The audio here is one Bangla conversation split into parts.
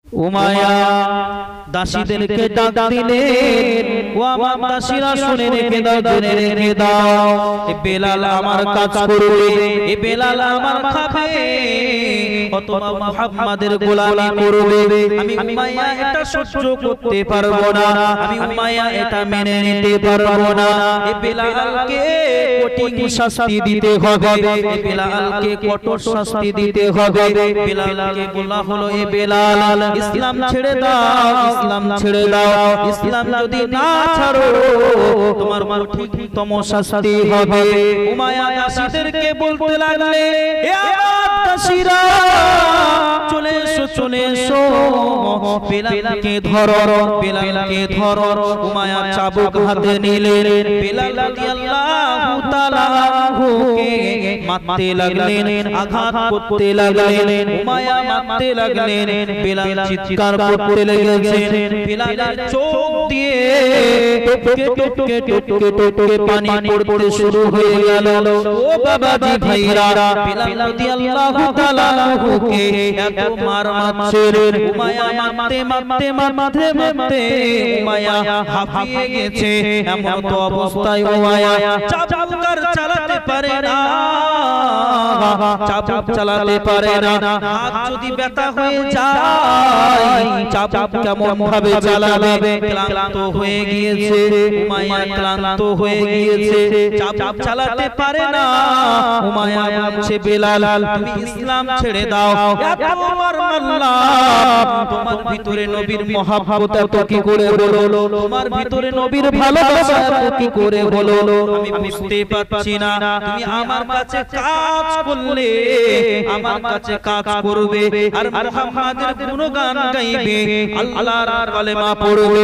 উমাইয়া দাসীদেরকে ডাক দিলেন, ও আমার দাসীরা শুনে রেখে দাও, জেনে রেখে দাও, এ বেলাল আমার কাজ করবে, এ বেলাল আমার খাবে, অথবা মুহাম্মাদের গোলামি করবে। আমি উমাইয়া এটা সহ্য করতে পারবো না, আমি উমাইয়া এটা মেনে নিতে পারবো না। এ বেলালকে কঠিন শাস্তি দিতে হবে, এ বেলালকে কঠোর শাস্তি দিতে হবে। বেলালকে বলা হলো, এ বেলাল ইসলাম ছেড়ে দাও, ইসলাম ছেড়ে দাও, ইসলাম যদি না ছাড়ো তোমার কঠিনতম শাস্তি হবে। উমাইয়া দাসীদেরকে বলতে লাগলে, এ আমার দাসীরা চলে এসো, চলে এসো, বেলালকে ধরো, বেলালকে ধরো। উমাইয়া চাবুক হাতে নিলেন, বেলাল রাদিয়াল্লাহু তাআলা আনহুকে মারতে লাগলেন, আঘাত করতে লাগলেন, উমাইয়া মারতে লাগলেন। বেলাল চিৎকার করতে লেগেছেন, বেলালের চোখ দিয়ে টপকে টপকে টপকে টপকে পানি পড়তে শুরু হয়ে গেল। ও বাবাজি ভাইরা, বেলাল রাদিয়াল্লাহু তাআলা আনহুকে এত মার মারছেন, উমাইয়া মারতে মারতে মারতে মারতে উমাইয়া হাঁপিয়ে গেছে। এমন তো অবস্থায় উমাইয়া চাবুক আর চালাতে পারে না, চাবুক চালাতে পারে না। হাত যদি ব্যথা হয়ে যায়, চাবুক কেমন ভাবে চালাবে? ক্লান্ত হয়ে গিয়েছে উমাইয়া, ক্লান্ত হয়ে গিয়েছে, চাবুক চালাতে পারে না। উমাইয়া বলছে, বেলাল তুমি ইসলাম ছেড়ে দাও, এত মারলাম, তোমার ভিতরে নবীর মহব্বত এত কি করে হলো? তোমার ভিতরে নবীর ভালোবাসা এত কি করে হলো? আমি বুঝতে পারছি না। তুমি আমার কাছে কাজ করলে, আমার কাছে কাজ করবে, আর মুহাম্মাদের গুণগান গাইবে, আল্লাহর কালেমা পড়বে।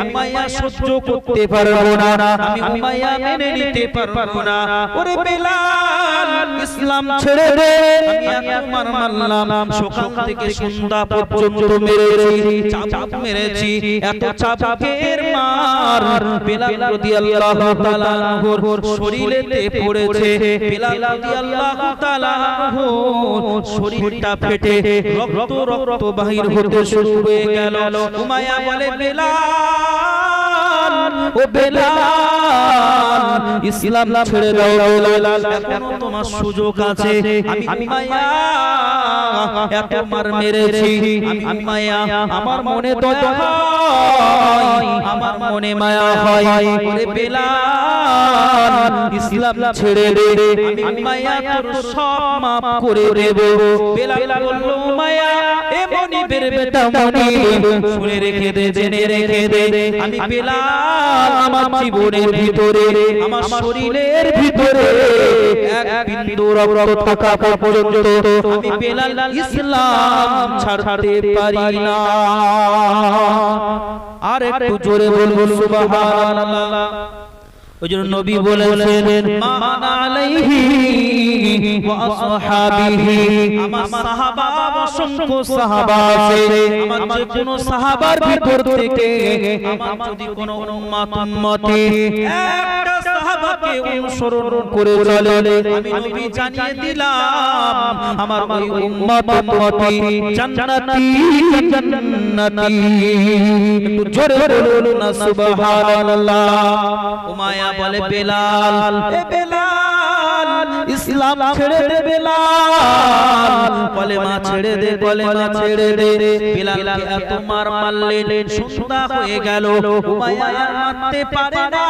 আমি উমাইয়া সহ্য করতে পারবো না, আমি উমাইয়া মেনে নিতে পারবো না। ওরে বেলাল ইসলাম ছেড়ে দে, আমি এত মারলাম, সকাল থেকে সন্ধ্যা পর্যন্ত মেরেছি, চাবুক মেরেছি, এত চাবুকের মার বেলাল রাদিয়াল্লাহু তাআলা আনহুর শরীরেতে পড়েছে। বেলাল রাদিয়াল্লাহু তাআলা আনহুর শরীরটা ফেটে রক্ত রক্ত বাহির হতে শুরু হয়ে গেল। উমাইয়া বলে, বেলাল, ও বেলাল ইসলাম ছেড়ে দাও, বেলাল এখনো তোমার সুযোগ আছে। আমি উমাইয়া এত মার মেরেছি, আমি উমাইয়া আমার মনে দয়া হয়, আমার মনে মায়া হয়। ওরে বেলাল ইসলাম ছেড়ে দে, আমি উমাইয়া তোর সব মাফ করে দেব। বেলাল বলল, উমাইয়া এ মনিবের বেটা মনিব, শুনে রেখে দে, জেনে রেখে দে, আমি বেলাল আমার জীবনের ভিতরে, আমার শরীরের ভিতরে এক বিন্দু রক্ত থাকা পর্যন্ত আমি বেলাল ইসলাম ছাড়তে পারি না। আর একটু জোরে বলুন সুবহানাল্লাহ। ওই জন্য নবী বলেছেন, মান আলাইহি ওয়া আসহাবিহি, আমার সাহাবা, অসংখ্য সাহাবা আছে, আমার যে কোন সাহাবার ভিতর থেকে আমার যদি কোন উম্মতে একটা সাহাবাকে অনুসরণ করে চলে, আমি নবী জানিয়ে দিলাম আমার ওই উম্মতি জান্নাতি, জান্নাতি। একটু জোরে বলুন না সুবহানাল্লাহ। উমাইয়া বলে, বেলাল, এ বেলাল ইসলাম ছেড়ে দে, বেলাল কলেমা ছেড়ে দে, কলেমা ছেড়ে দে। বেলালকে এত মার মারলেন, সন্ধ্যা হয়ে গেল, উমাইয়া আর মারতে পারে না,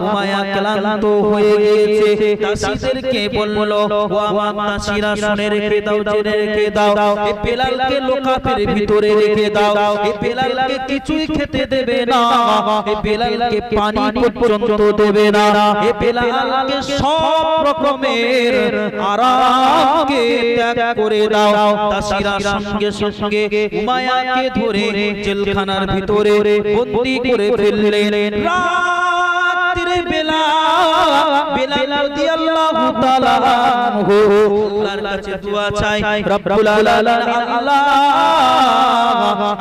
উমাইয়া ক্লান্ত হয়ে গিয়েছে। দাসীদেরকে বলল, ও আমার দাসীরা শুনে রেখে দাও, জেনে রেখে দাও, এই বেলালকে লোকাপের ভিতরে রেখে দাও, এই বেলালকে কিছুই খেতে দেবে না, এই বেলালকে পানি পর্যন্ত দেবে না, এই বেলালকে সব রকমের আরামকে ত্যাগ করে দাও। দাসীরা সঙ্গে সঙ্গে উমাইয়াকে ধরে জেলখানার ভিতরে বন্দী করে ফেললেন। রাতের বেলা বেলাল রাদিয়াল্লাহু তাআলা আনহু আল্লাহর কাছে দোয়া চাই, রব্বুল আলামিন, আল্লাহ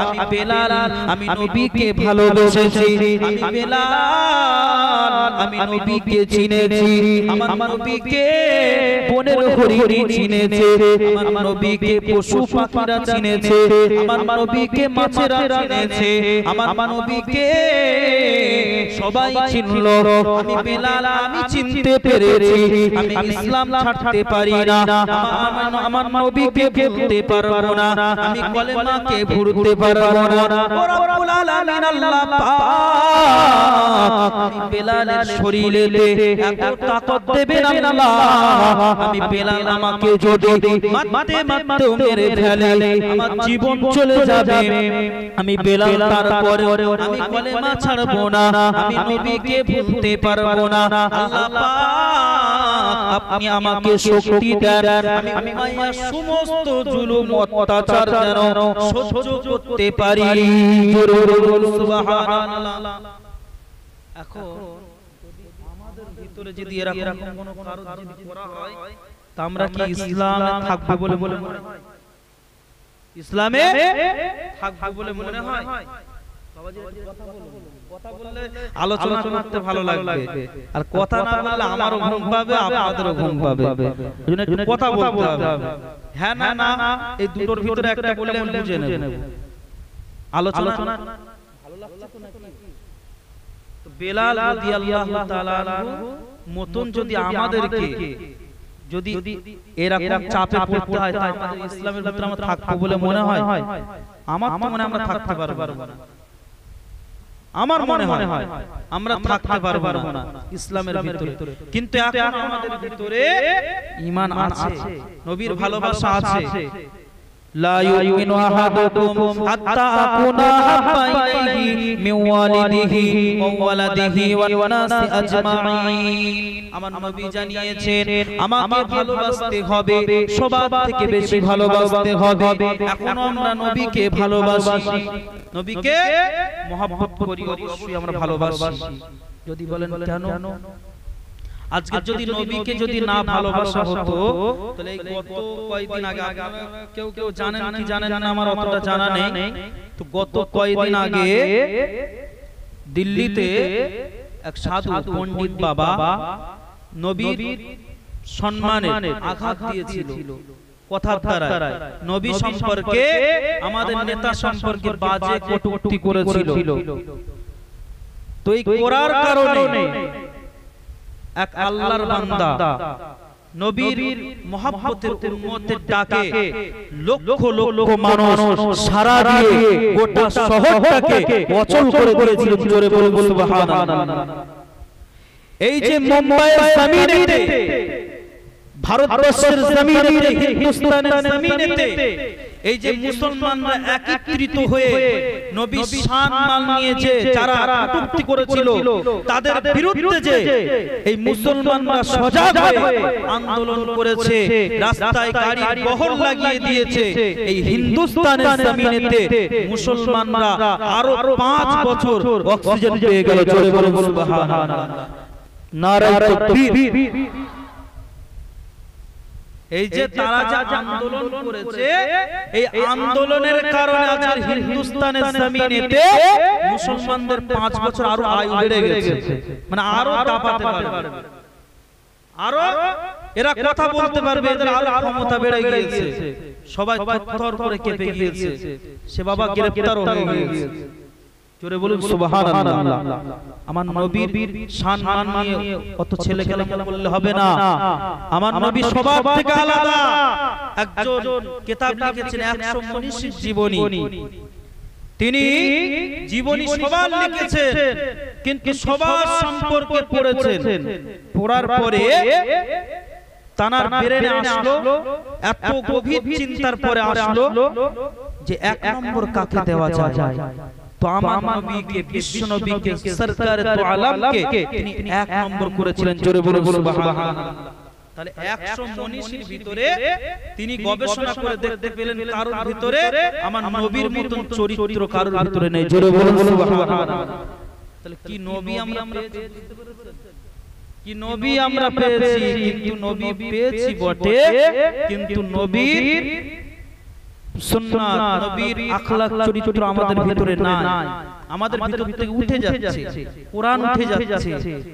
আমি বেলাল আমি নবীকে ভালোবেসেছি, আমি বেলাল আমি নবীকে চিনেছি, আমার নবীকে বনের হরিণী চিনেছে, আমার নবীকে পশু পাখিরা চিনেছে, আমার নবীকে মাছেরা চিনেছে, আমার নবীকে সবাই চিনলো। আমি বেলাল আমি চিনতে পেরেছি আমি ইসলাম ছাড়তে পারি না, আমার নবীকে ভুলতে পারবো না, আমি কলেমাকে ভুলতে পারবো না। ও রব্বুল আলামিন আল্লাহ পাক আমি বেলালের শরীরেতে এত তাকত দেবেন আল্লাহ, আমি বেলাল আমাকে যদি মারতে মারতেও মেরে ফেলে আমার জীবন চলে যাবে, আমি বেলাল তারপরে আমি কলেমা ছাড়বো না, আমি নবীকে ভুলতে পারবো না। আল্লাহ পাক আপনি আমাকে শক্তি দেন, আমি মাইয়া সমস্ত জুলুম অত্যাচার যেন সহ্য করতে পারি। সুবহানাল্লাহ। এখন আমাদের ভিতরে যদি এরকম কোনো কারো যদি করা হয় তা আমরা কি ইসলামে থাকবো বলে মনে হয়? ইসলামে থাকবো বলে মনে হয়? বাবাজি কথা বললে আলোচনা করতে ভালো লাগবে, আর কথা না বললে আমারও ঘুম পাবে আপনাদেরও ঘুম পাবে, এজন্য একটু কথা বলতে হবে। হ্যাঁ না না এই দুটোর ভিতরে একটা বললে আমি বুঝে নেব। আলোচনা ভালো লাগছে তো নাকি? তো বেলাল রাদিয়াল্লাহু তাআলা আনহু মতন যদি আমাদেরকে যদি এরকম চাপে পড়তে হয় তা আমাদের ইসলামের ভিতরে আমরা থাকবো বলে মনে হয়? আমার তো মনে হয় আমরা থাকতে পারবো না, আমার মনে হয় আমরা থাকতে পারবো না ইসলামের ভিতরে। কিন্তু এখন আমাদের ভিতরে ঈমান আছে, নবীর ভালোবাসা আছে। লা ইউমিনু আহাদুকুম হাত্তা আকুনা হাব্বা ইলাইহি মিন ওয়ালিদিহি ওয়া ওয়ালাদিহি ওয়ান নাসি আজমাইন। আমার নবী জানিয়েছেন আমাকে ভালোবাসতে হবে, সবার থেকে বেশি ভালোবাসতে হবে। এখন আমরা নবীকে ভালোবাসি, নবীকে মহব্বত করি, অবশ্যই আমরা ভালোবাসি। যদি বলেন কেন? আজকে যদি নবীকে যদি না ভালোবাসা হতো তাহলে এই গত কয়েকদিন আগে, কেউ কেউ জানেন কি জানেন না আমার অতটা জানা নেই, তো গত কয়েকদিন আগে দিল্লিতে এক সাধু পণ্ডিত বাবা নবীর সম্মানে আঘাত দিয়েছিল কথার দ্বারা, নবী সম্পর্কে আমাদের নেতা সম্পর্কে বাজে কটূক্তি করেছিল। তো এই করার কারণে এক আল্লাহর বান্দা নবীর মহব্বতের উম্মতের ডাকে লক্ষ লক্ষ মানুষ সারা দিয়ে গোটা শহরটাকে অচল করে দিয়েছিল। জোরে বলুন সুবহানাল্লাহ। এই যে মুম্বাইয়ের জমিনেতে, ভারতবর্ষের জমিনেতে, হিন্দুস্তানের জমিনেতে এই যে মুসলমানরা একত্রিত হয়ে নবীর সম্মান নিয়ে যে যারা কটূক্তি করেছিল তাদের বিরুদ্ধে যে এই মুসলমানরা সজাগ হয়ে আন্দোলন করেছে, রাস্তায় গাড়ির বহর লাগিয়ে দিয়েছে, এই হিন্দুস্তানের জমিনেতে মুসলমানরা আরো 5 বছর অক্সিজেন পেয়ে গেল। জোরে বলুন সুবহানাল্লাহ। নারায়ে তাকবীর। এই যে তারা যে আন্দোলন করেছে, এই আন্দোলনের কারণে আজ হিন্দুস্তানের জমিনেতে মুসলমানদের 5 বছর আরো আয়ু বেড়ে গেছে, মানে আরো দাপাতে পারবে, আরো এরা কথা বলতে পারবে, এদের আরো ক্ষমতা বেড়ে গিয়েছে। সবাই থরথর করে কেঁপে গিয়েছে, সে বাবা গ্রেফতার হয়ে গিয়েছে। জোরে বলুন সুবহানাল্লাহ। আমার নবীর সম্মান নিয়ে অত ছেলে খেলা বললে হবে না। আমার নবী সবার থেকে আলাদা। একজন কিতাব লিখেছেন 100 মনীষীর জীবনী, তিনি জীবনী সবার লিখেছেন কিন্তু সবার সম্পর্কে পড়েছেন। পড়ার পরে তানার ব্রেনে আসলো, এত গভীর চিন্তার পরে আসলো যে 1 নম্বর কাকে দেওয়া যায়। তো আমার নবীকে, বিশ্ব নবীকে, সরকার তো আলমকে তিনি 1 নম্বর করেছিলেন। জোরে বলুন সুবহানাল্লাহ। তাহলে 100 মনীষীর ভিতরে তিনি গবেষণা করে দেখতে পেলেন কারোর ভিতরে আমার নবীর মতন চরিত্র কারোর ভিতরে নেই। জোরে বলুন সুবহানাল্লাহ। তাহলে কি নবী আমরা পেয়েছি? কি নবী আমরা পেয়েছি? কিন্তু নবী পেয়েছি বটে, কিন্তু নবীর সুন্নাত নবীর আখলাক চরিত্র আমাদের ভিতরে নাই, আমাদের ভিতর থেকে উঠে যাচ্ছে, কোরআন উঠে যাচ্ছে,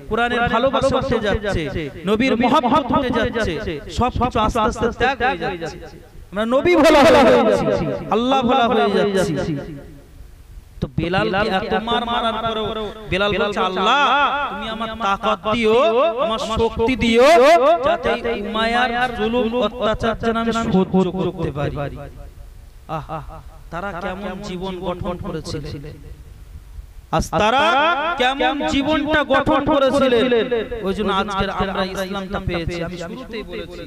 কোরআনের ভালোবাসা উঠে যাচ্ছে, নবীর মহব্বত উঠে যাচ্ছে, সব কিছু আস্তে আস্তে ত্যাগ হয়ে যাচ্ছে। আমরা নবী ভোলা হয়ে যাচ্ছি, আল্লাহ ভোলা হয়ে যাচ্ছি। তো বেলালকে এত মারার পরেও বেলাল বলছে, আল্লাহ তুমি আমার তাকত দিও, আমার শক্তি দিও, যাতে উমাইয়ার জুলুম অত্যাচার যেন আমি সহ্য করতে পারি। তারা কেমন জীবন গঠন করেছিলেন, তারা কেমন জীবনটা গঠন করেছিলেন। ওই জন্য আজকের আমরা ইসলামটা পেয়েছি। আমি শুরুতেই বলেছি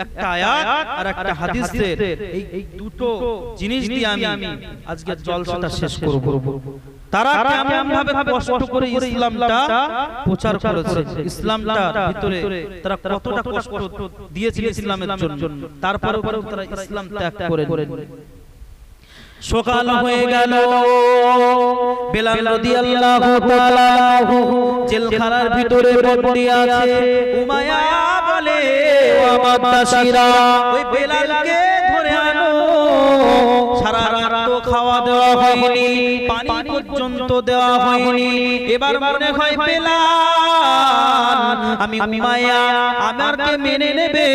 একটা আয়াত আর একটা হাদিসের এই দুটো জিনিস দিয়ে আমি আজকের জলসাটা শেষ করব। তারা কেমন ভাবে কষ্ট করে ইসলামটা প্রচার করেছে, ইসলামটার ভিতরে তারা কতটা কষ্ট দিয়েছিল ইসলামের জন্য, তারপরেও তারা ইসলাম ত্যাগ করেন। সকাল হয়ে গেল, বেলাল রাদিয়াল্লাহু তাআলা জেলখানার ভিতরে বন্দী আছে। উমাইয়া বলে, ও আমার দাসীরা ওই বেলালকে ধরে আনো। সারা রাত তো খাওয়া দেওয়া হয়নি, পানি পর্যন্ত দেওয়া হয়নি। এবার মনে হয় বেলাল আমি উমাইয়া আমাকে মেনে নেবে,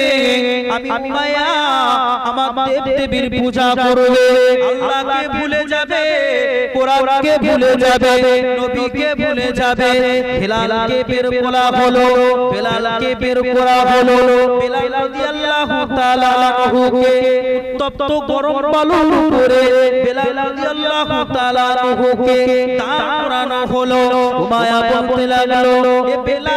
আমি উমাইয়া আমার দেব-দেবীর পূজা করবে, আল্লাহকে ভুলে যাবে, কোরআনকে ভুলে যাবে, নবীকে ভুলে যাবে। বেলালকে বের করা হলো, বেলালকে বের করা হলো। বেলাল রাদিয়াল্লাহু তাআলা আনহুকে উত্তপ্ত গরম বালুর উপরে বেলাল রাদিয়াল্লাহু তাআলা আনহুকে তাপ করানো হলো। উমাইয়া বলতে লাগলো, এ বেলাল,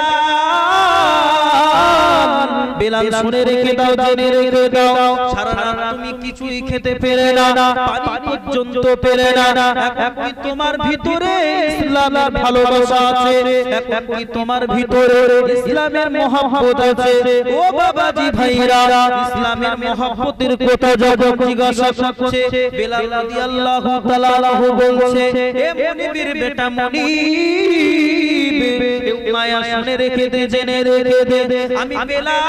বেলাল শুনে রেখে দাও, জেনে রেখে দাও, সারা রাত তুমি কিছুই খেতে পেরে না, পানি পর্যন্ত পেরে না। এখন তোমার ভিতরে ইসলামের ভালোবাসা আছে, এখন তোমার ভিতরে ইসলামের মহব্বত আছে। ও বাবাজি ভাইরা, ইসলামের মহব্বতের কথা যখন জিজ্ঞাসা করছে, বেলাল রাদিয়াল্লাহু তাআলা আনহু বলছে, এ মনিবের বেটা মনিব, উমাইয়া শুনে রেখে দে, জেনে রেখে দে, আমি বেলাল,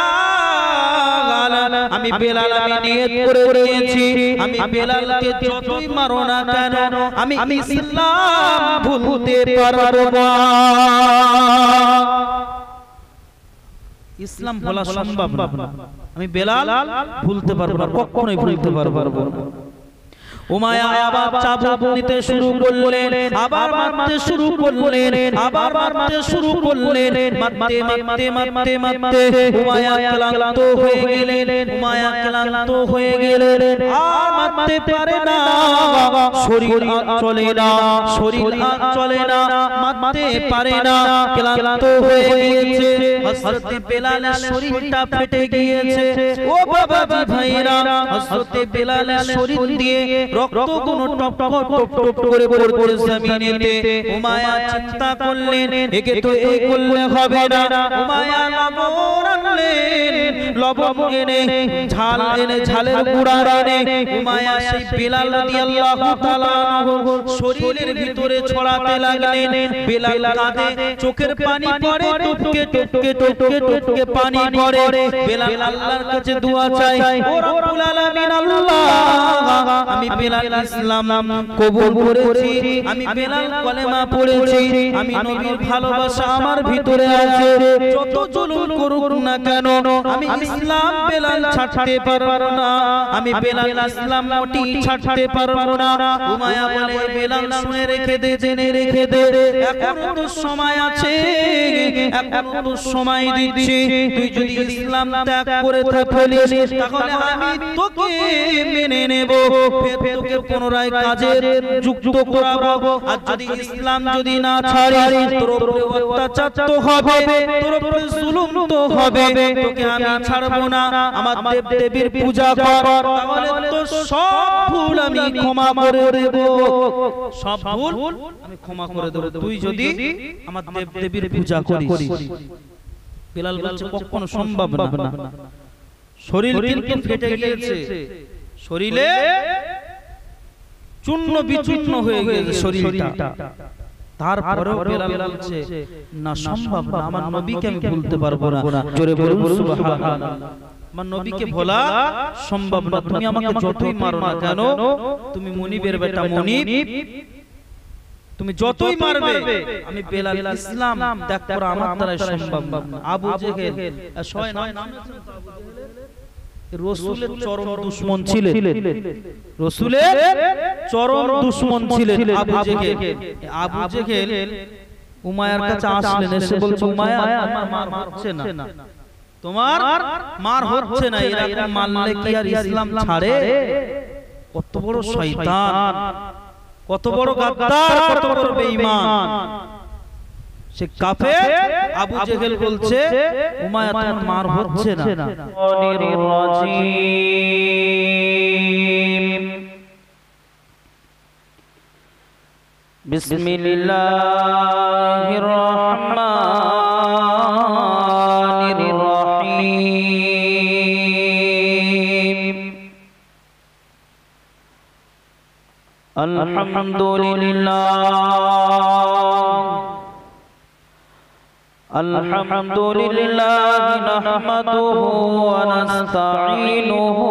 আমি বেলাল, আমি নিয়ত করে নিয়েছি, আমি বেলালকে যতই মারো না কেন আমি ইসলাম ভুলতে পারবো না। ইসলাম ভোলা সম্ভব না, আমি বেলাল ভুলতে পারবো না, কখনোই ভুলতে পারবো না। উমাইয়া আবার চাবুক নিতে শুরু করলেন, আবার মারতে শুরু করলেন, আবার মারতে শুরু করলেন। মারতে মারতে মারতে মারতে উমাইয়া ক্লান্ত হয়ে গেলেন, উমাইয়া ক্লান্ত হয়ে গেলেন, আর মারতে পারে না, শরীর আর চলে না, শরীর আর চলে না, মারতে পারে না, ক্লান্ত হয়ে গিয়েছে। হযরত বেলালের শরীরটা ফেটে গিয়েছে। ও বাবাজি ভাইরা, হযরত বেলালের শরীর দিয়ে রক্তগুলো টপ টপ টপ টপ করে পড়ছে জমিনেতে। উমাইয়া চিন্তা করলেন, একে তো এই করলে হবে না। উমাইয়া লবণ আনলেন, লবণ এনে ঝাল এনে ঝালের গুঁড়া এনে উমাইয়া সেই বেলাল রাদিয়াল্লাহু তাআলা আনহুর শরীরের ভিতরে ছড়াতে লাগলেন। বেলাল কাঁদে, চোখের পানি পড়ে, টপকে টপকে টপকে টপকে পানি পড়ে। বেলাল আল্লাহর কাছে দোয়া চায়, ও রব্বুল আলামিন, আল্লাহ আমি বেলাল ইসলাম কবুল করেছি, আমি বেলাল কলেমা পড়েছি, আমি নবীর ভালোবাসা আমার ভিতরে আছে, যত জুলুম করুক না কেন আমি ইসলাম বেলাল ছাড়তে পারবো না, আমি বেলাল ইসলাম মোটেই ছাড়তে পারবো না। উমাইয়া বলে, বেলাল শুনে রেখে দে, জেনে রেখে দে, এখনো তো সময় আছে, এখনো তো সময় দিচ্ছি, তুই যদি ইসলাম ত্যাগ করে ফেলিস তাহলে আমি তোকে মেনে নেব, তোকে পুনরায় কাজে যুক্ত করাবো। আর যদি ইসলাম যদি না ছাড়িস, তোর উপরে অত্যাচার তো হবে, তোর উপরে জুলুম তো হবে, তোকে আমি ছাড়বো না। আমার দেব দেবীর পূজা কর, তাহলে তো সব ভুল আমি ক্ষমা করে দেব, সব ভুল আমি ক্ষমা করে দেব, তুই যদি আমার দেব দেবীর পূজা করিস। বেলাল বলছে, কখনো সম্ভব না, শরীর কিন্তু ফেটে গিয়েছে, শরীরে চূর্ণ বিচূর্ণ হয়ে গিয়েছে শরীরটা, তারপরেও বেলাল বলছে, না সম্ভব না, আমার নবীকে আমি ভুলতে পারবো না। জোরে বলুন সুবহানাল্লাহ। আমার নবীকে ভোলা সম্ভব না। তুমি আমাকে যতই মারো না কেন, তুমি মুনিবের বেটা মুনিব, তুমি যতই মারবে আমি বেলাল ইসলাম ত্যাগ করা আমার দ্বারা সম্ভব না। আবু জেহেল সয় নাম রাসূলের চরম দুশমন ছিলেন, রাসূলের চরম দুশমন ছিলেন আবু জেহেল। আবু জেহেল উমাইয়ার কাছে আসলেন, এসে বলছে উমাইয়া আমার মার হচ্ছে না, তোমার মার হচ্ছে না, এরকম মানলে কি আর ইসলাম ছাড়ে? কত বড় শয়তান, কত বড় গাদ্দার, কত বড় বেঈমান সে কাফের। আবু জেহেল বলছে উমাইয়া তোমার মার হচ্ছে না। বিসমিল্লাহির রহমানির রহিম। আলহামদুলিল্লাহ নাহমাদুহু ওয়া নাস্তাঈনুহু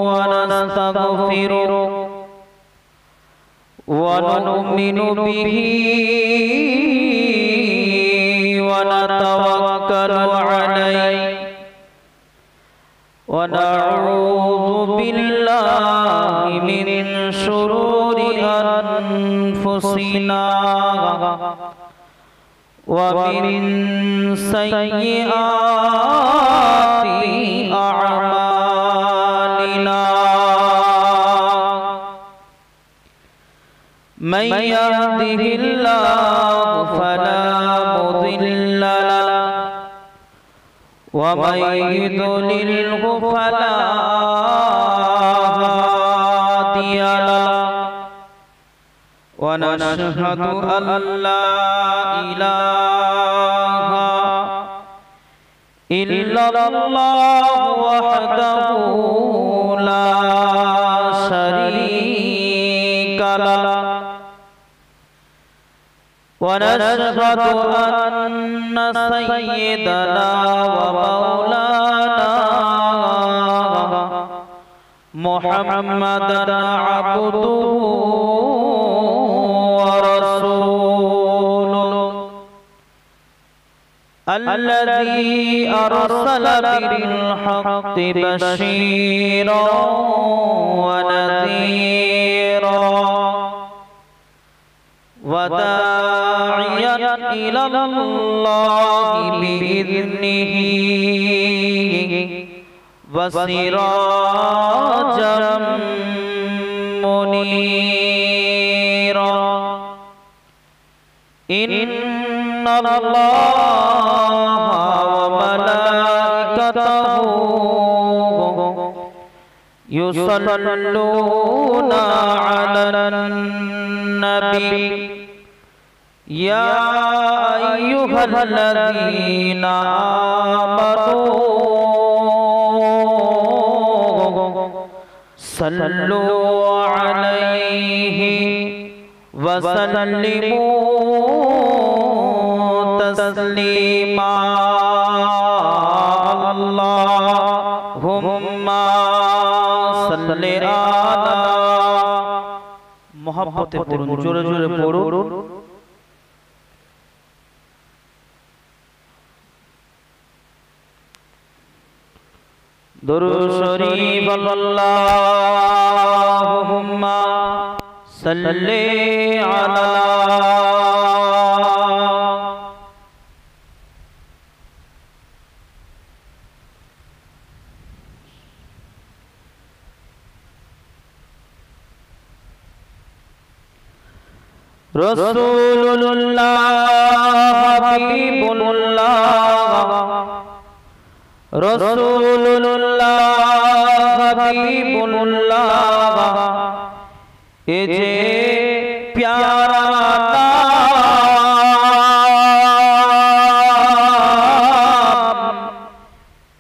ওয়া নাস্তাগফিরুহু ওয়া নু'মিনু বিহি ওয়া নাতাওয়াক্কালু আলাইহি ওয়া নাউযু বিল্লাহি মিন শুরুরি আনফুসিনা ওয়া মিন সাইয়্যাতি আ'মালিনা। মান ইয়াহদিহিল্লাহু ফালা মুদিল্লা লাহু ওয়া মান ইউদ্লিলহু ফালা হাদিয়া লাহু। ওয়া নাশহাদু আল্লা ইলাহা ইল্লাল্লাহু ওয়াহদাহু লা শারীকা লাহু ওয়া নাশহাদু আন্না সাইয়্যিদানা ওয়া মাওলানা মুহাম্মাদান আবদুহু ওয়া রাসূলুহু আল্লাযী আরসালা বিল হাক্কি বাশীরান ওয়া নাযীরা ওয়া দা'iয়ান ইলাল্লাহি বিইذনিহি ওয়া সিরাজাম মুনীরা। ইন্নাল্লাহা ওয়া মালাইকাতাহু ইউসাল্লুনা আলান নাবী ইয়া আইয়ুহাল্লাযীনা আমানু সাল্লু আলাইহি ওয়া সাল্লিমু তাসলিমা। আল্লাহুম্মা সাল্লি আলা, মহব্বতে পড়ুন, জোরে জোরে পড়ুন। দুরূদ শরীফ আল্লাহুম্মা সাল্লি আলা। রাসূলুল্লাহ হাবিবুল্লাহ, রাসূলুল্লাহ হাবিবুল্লাহ, এ যে প্যারা নাম,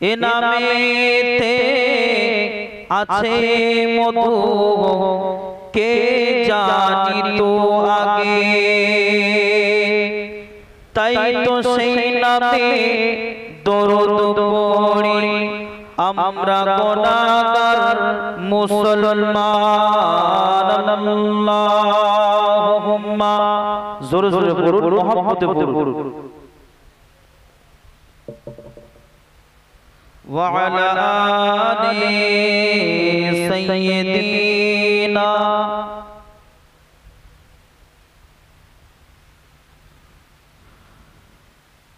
এ নামেতে আছে মধু, কে জানিত আগে, তাই তো সেই নামে দরুদ পড়ি আমরা গুনাহগার মুসলমান আল্লাহুম্মা জোরে জোরে পড়ুন মহব্বতে পড়ুন ওয়া আলা আলি সাইয়্যিদিনা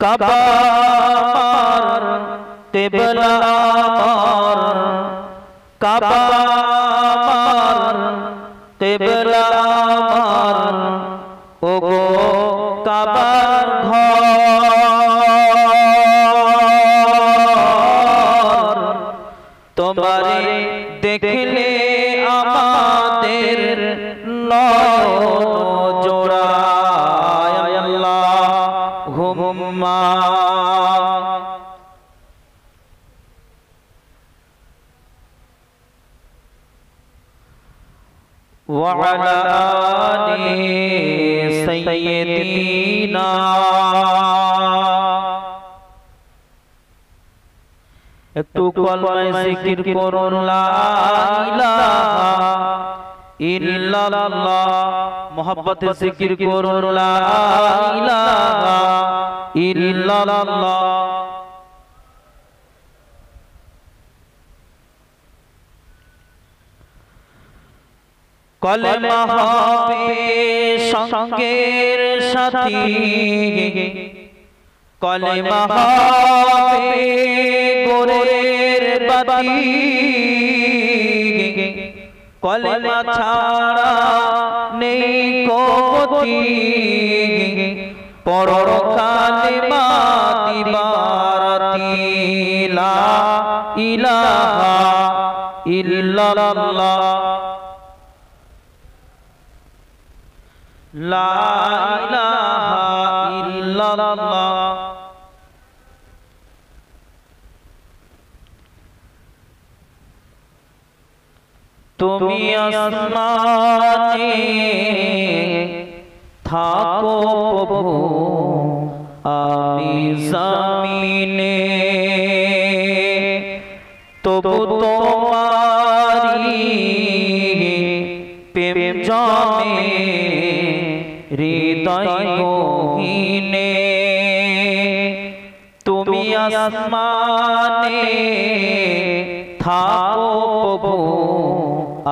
কাবা কিবলা আমার কাবা আমার কিবলা আমার ওগো কাবার ঘর তোমারে দেখলে আমাদের নয়ন জোড়ায় আল্লাহুম্মা وعلى آل سيدنا একটু কলমায় জিকির করুন লা ইলাহা ইল্লাল্লাহ মোহাব্বতে জিকির করুন লা ইলাহা ইল্লাল্লাহ কলেমা হবে সঙ্গের সাথী কলেমা হবে গোরের বাতি কলেমা ছাড়া নেই গতি পড়ো কালেমা দিবারাতি লা ইলাহা ইল্লাল্লাহ লা ইলাহা ইল্লাল্লাহ তুমি আসমানে থাকো প্রভু আমি জমিনে তবু তোমারি প্রেম জমে হৃদয় গহীনে তুমি আসমানে থাকো প্রভু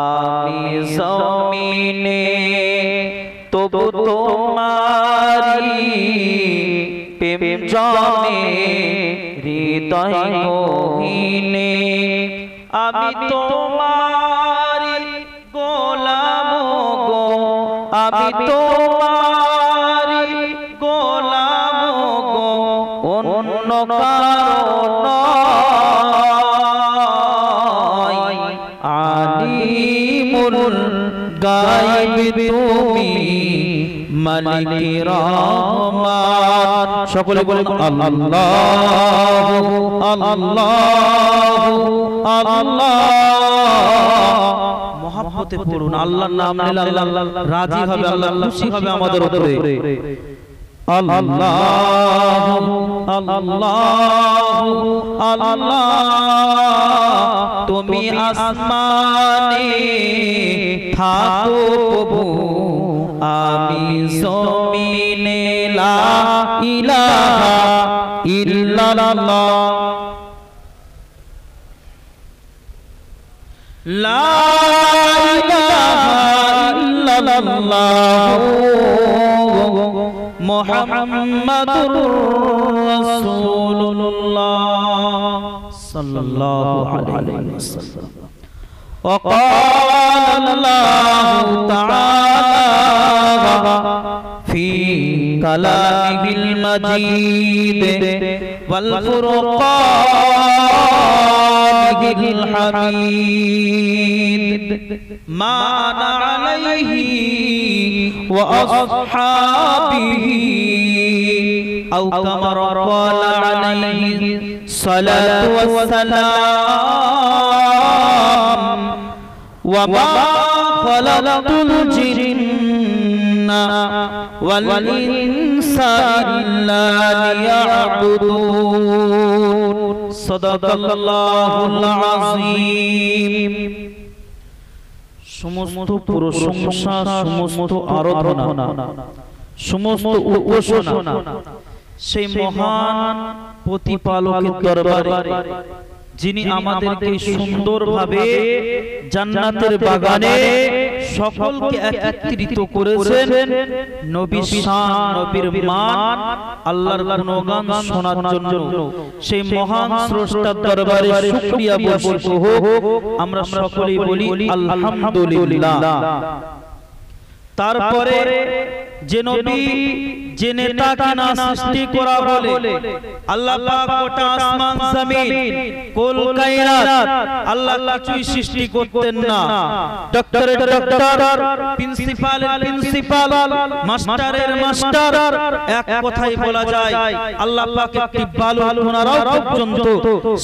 আমি জমিনে তবু তোমারি প্রেম জমে হৃদয় গহীনে আমি তোমারি গোলাম গো আমি তোমারি গোলাম গো অন্য কারণ আলিমুল গায়ব তুমি মালিক রহমান সকলে বলে আল্লাহু আল্লাহু আল্লাহ মহব্বতে পড়ুন আল্লাহর নাম নিলে আল্লাহ রাজি হবে আল্লাহ খুশি হবে আমাদের উপরে আল্লাহু আল্লাহু আল্লাহ তুমি আসমানে থাকো প্রভু আমি জমিনে লা ইলাহা ইল্লাল্লাহ লা ইলাহা ইল্লাল্লাহ মুহাম্মাদুর রাসূলুল্লাহ সাল্লাল্লাহু আলাইহি ওয়াসাল্লাম وقال الله تعالى في كلامه المجيد والفرقان الحميد ما أنا عليه وأصحابه أو كما قال عليه الصلاة والسلام وما خلقت الجن والإنس إلا ليعبدون সাদাকাল্লাহুল আযীম। সমস্ত প্রশংসা, সমস্ত আরাধনা, সমস্ত উপাসনা সেই মহান প্রতিপালকের দরবারে, যিনি আমাদেরকে সুন্দরভাবে জান্নাতের বাগানে সকলকে একত্রিত করেছেন নবীর শান, নবীর মান, আল্লাহর গুণগান শোনার জন্য। সেই মহান স্রষ্টার দরবারে শুকরিয়া বর্ষিত হোক। আমরা সকলেই বলি আলহামদুলিল্লাহ। তারপরে যে নবী, যে নেতাকে না সৃষ্টি করা বলে, আল্লাহ পাক গোটা আসমান জমিন কুল কায়নাত আল্লাহ কিছুই সৃষ্টি করতেন না। ডক্টরের ডক্টর, প্রিন্সিপালের প্রিন্সিপাল, মাস্টারের মাস্টার, এক কথাই বলা যায় আল্লাহ পাক একটি বালু কণাও পর্যন্ত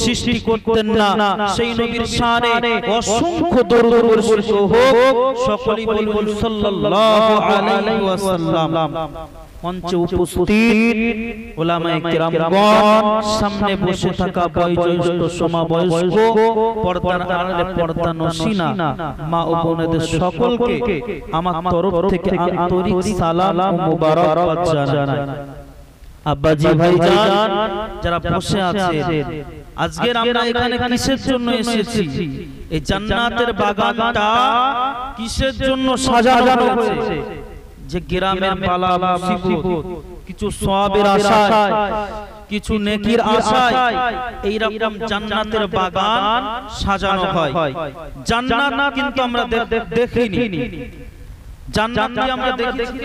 সৃষ্টি করতেন না। সেই নবীর শানে অসংখ্য দরুদ বর্ষিত হোক। সকলেই বলুন সাল্লাল্লাহু আলাইহি ওয়াসাল্লাম। মঞ্চে উপস্থিত উলামায়ে কিরামগণ, সামনে বসে থাকা বয়োজ্যেষ্ঠ সমবয়স্ক, পর্দার আড়ালে পর্দানশীনা মা ও বোনেদের সকলকে আমার তরফ থেকে আন্তরিক সালাম ও মোবারকবাদ জানাই। আব্বাজি ভাইজান যারা বসে আছেন, আজকে আমরা এখানে কিসের জন্য এসেছি? এই জান্নাতের বাগানটা কিসের জন্য সাজানো হয়েছে? যে গ্রামের বালা মুসিবত, কিছু সওয়াবের আশায়, কিছু নেকির আশায় এইরকম জান্নাতের বাগান সাজানো হয়। জান্নাত কিন্তু আমরা দেখিনি, জান্নাত কি আমরা দেখেছি?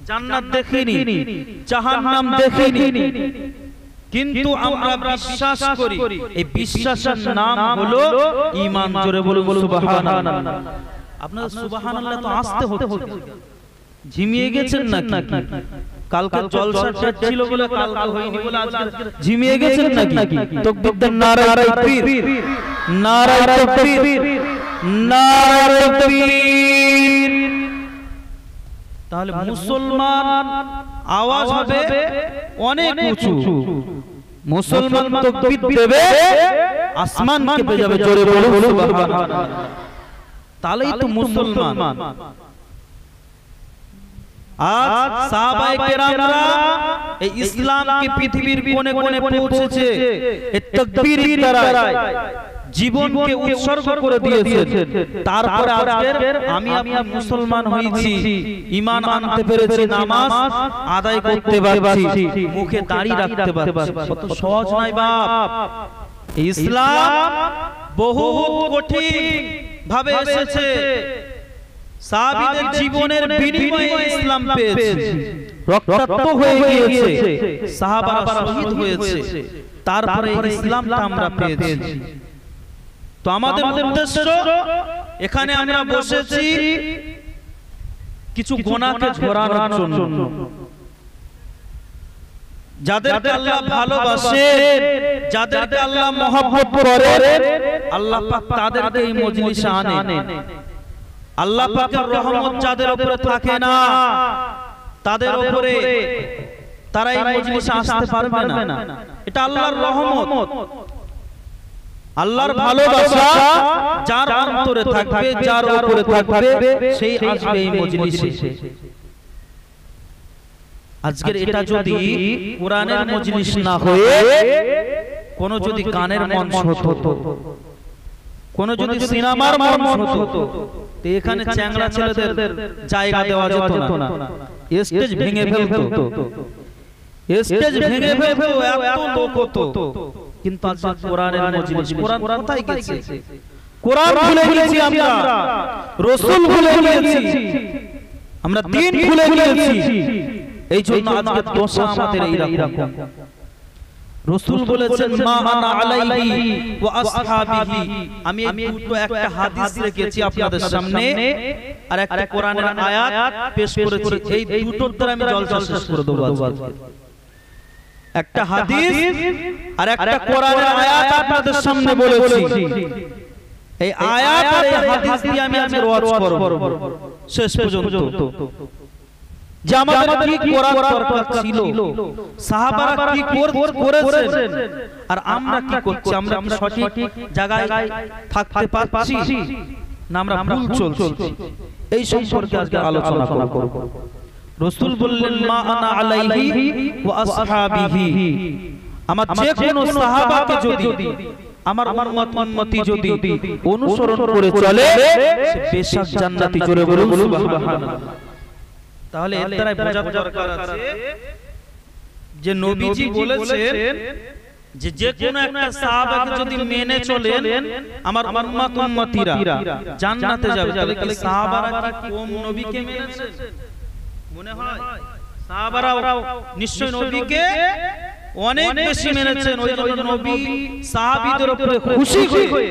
জান্নাত দেখিনি, জাহান্নাম দেখিনি, কিন্তু আমরা বিশ্বাস করি। এই বিশ্বাসের নাম হলো ঈমান। জোরে বলুন সুবহানাল্লাহ। আপনারা সুবহানাল্লাহ তো আসতে হচ্ছে, ঝিমিয়ে গেছেন নাকি? কালকে জলসা ছিল বলে কালকে হয়নি বলে আজকে ঝিমিয়ে গেছেন নাকি? তাকবীর দেন, নারায়ে তাকবীর, নারায়ে তাকবীর, নারায়ে তাকবীর। তাহলে মুসলমান আওয়াজ হবে অনেক উঁচু। মুসলমান তাকবীর দেবে, আসমান কেঁপে যাবে। জোরে বলুন সুবহানাল্লাহ। তাহলেই তো মুসলমান। আজ সাহাবায়ে কেরামরা এই ইসলামকে পৃথিবীর কোণে কোণে পৌঁছেছে এই তাকবীরের দ্বারা, জীবনকে উৎসর্গ করে দিয়েছেন। তারপর আজকের আমি মুসলমান হয়েছি, ঈমান আনতে পেরেছি, নামাজ আদায় করতে পারছি, মুখে দাড়ি রাখতে পারছি। কত সহজ নয় বাপ। ইসলাম বহুত কঠিন ভাবে এসেছে। সাহাবীদের জীবনের বিনিময়ে ইসলাম পেয়েছে, রক্তাক্ত হয়ে গিয়েছে, সাহাবারা শহীদ হয়েছে, তারপরে ইসলামটা আমরা পেয়েছি। তো আমাদের উদ্দেশ্য এখানে আমরা বসেছি কিছু গুনাহকে ঝরানোর জন্য। যাদেরকে আল্লাহ ভালোবাসেন, যাদেরকে আল্লাহ মহব্বত করেন, আল্লাহ পাক তাদেরকে এই মজলিসে আনেন। আল্লাহ পাকের রহমত যাদের উপরে থাকে না, তাদের উপরে তারা এই মজলিসে আসতে পারবে না। এটা আল্লাহর রহমত, আল্লাহর ভালোবাসা যার অন্তরে থাকবে, যার উপরে থাকবে, সেই আসবে এই মজলিসে। আজকের এটা যদি কোরআনের মজলিস না হয়ে কোন যদি গানের মঞ্চ হতো, কোন যদি সিনেমার মঞ্চ হতো, তো এখানে চ্যাংড়া ছেলেদের জায়গা দেওয়া যেত না, স্টেজ ভেঙে ফেলতো, স্টেজ ভেঙে ফেলতো, এত লোক হতো। কিন্তু আজ কোরআনের মজলিস, কোরআন কোথায় গেছে? কোরআন ভুলে গেছি আমরা, রাসূল ভুলে গেছি, আমরা দ্বীন ভুলে গেছি। এই জন্য আজকে দশা আমাদের এইরকম। রাসূল বলেছেন মা আনা আলাইহি ওয়া আসহাবিহি। আমি দুটো একটা হাদিস রেখেছি আপনাদের সামনে, আর একটা কোরআনের আয়াত পেশ করেছি। এই দুটোর দ্বারা আমি জলসা শেষ করে দেব আজকে। একটা হাদিস আর একটা কোরআনের আয়াত আপনাদের সামনে বলেছি। এই আয়াত আর এই হাদিস দিয়ে আমি আজকে ওয়াজ করব শেষ পর্যন্ত। যে আমাদের কি করার দরকার ছিল, সাহাবারা কি করেছেন আর আমরা কি করছি, আমরা কি সঠিক জায়গায় থাকতে পারছি না আমরা ভুল চলছি, এই সম্পর্কে আজকে আলোচনা করব। রাসূল বললেন মা আনা আলাইহি ওয়া আসহাবিহি, আমার যে কোন সাহাবাকে যদি আমার উম্মতি যদি অনুসরণ করে চলে সে বেশক জান্নাতি। জোরে বলুন সুবহানাল্লাহ। তাহলে এর দ্বারা বোঝা দরকার আছে যে নবীজি বলেছেন যে যে কোন একটা সাহাবাকে যদি মেনে চলেন আমার উম্মতিরা জান্নাতে যাবে। তাহলে কি সাহাবারা কি কম নবীকে মেনেছে? মনে হয় সাহাবারা নিশ্চয় নবীকে অনেক বেশি মেনেছেন। ওই জন্য নবী সাহাবীদের উপরে খুশি হয়ে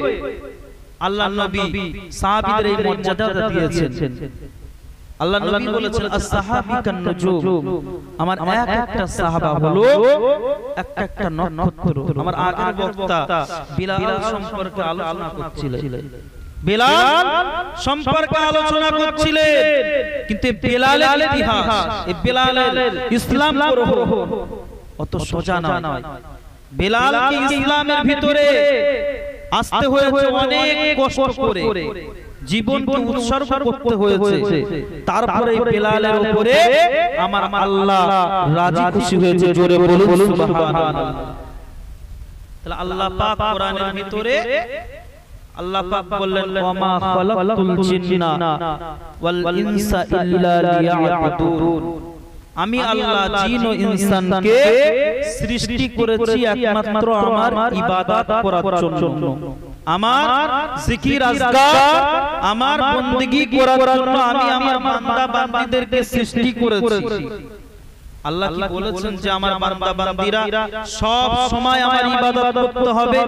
আল্লাহর নবী সাহাবীদের এই মর্যাদা দিয়েছেন। আল্লাহ নবী বলেছেন as-সাহাবী কান-নুজুম, আমার একটা সাহাবা হলো একটা নক্ষত্র। আমার আগের বক্তা বিলাল সম্পর্কে আলোচনা করছিলেন, বিলাল সম্পর্কে আলোচনা করছিলেন, কিন্তু বিলালের ইতিহাস, এই বিলালের ইসলাম গ্রহণ অত সোজা নয়। বিলালকে ইসলামের ভিতরে আসতে হয়েছে অনেক কষ্ট করে, জীবনকে উৎসর্গ করতে হয়েছে। তারপরে এই বিলালের উপরে আমার আল্লাহ রাজি খুশি হয়েছে। জোরে বলুন সুবহানাল্লাহ। তাহলে আল্লাহ পাক কোরআনের ভিতরে আল্লাহ পাক বললেন ওয়া মা খালাকতুল জিন্না ওয়াল ইনসা ইল্লা লিয়াবুদুন, আমি আল্লাহ জিন ও ইনসানকে সৃষ্টি করেছি একমাত্র আমার ইবাদত করার জন্য, আমার জিকির আজকার, আমার বندگی করার জন্য আমি আমার বান্দা বান্দীদেরকে সৃষ্টি করেছি। আল্লাহ কি বলেছেন যে আমার বান্দা বান্দীরা সব সময় আমার ইবাদত করতে হবে।